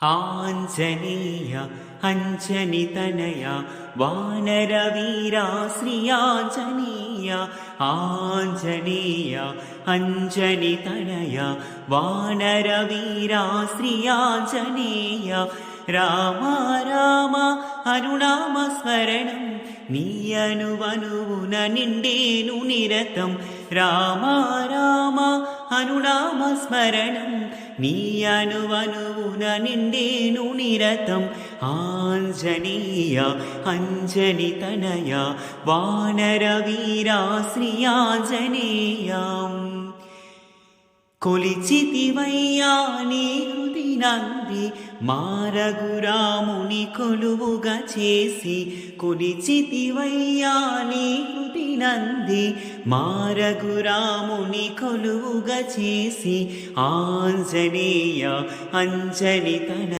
ఆంజనేయ అంజనితనయ వానరవీరా శ్రీయాంజనేయ ఆంజనేయ అంజనితనయ వానరవీరా శ్రీయాంజనేయ రామ రామ అరుణామ స్మరణం నీ అనువనువున నిండేను నిరతం రామ రామ అనునామ స్మరణం నీ అనువనువున నిండేను నిరతం ఆంజనేయ అంజనితనయ వానరవీరా శ్రీయాంజనేయం కొలిచితివయ్యా నీ హృది నంది మారగురాముని కొలువుగా చేసి కొలిచితివయ్యా నీ హృది నంది మారగురాముని కొలువుగా చేసి ఆంజనేయ అంజనితన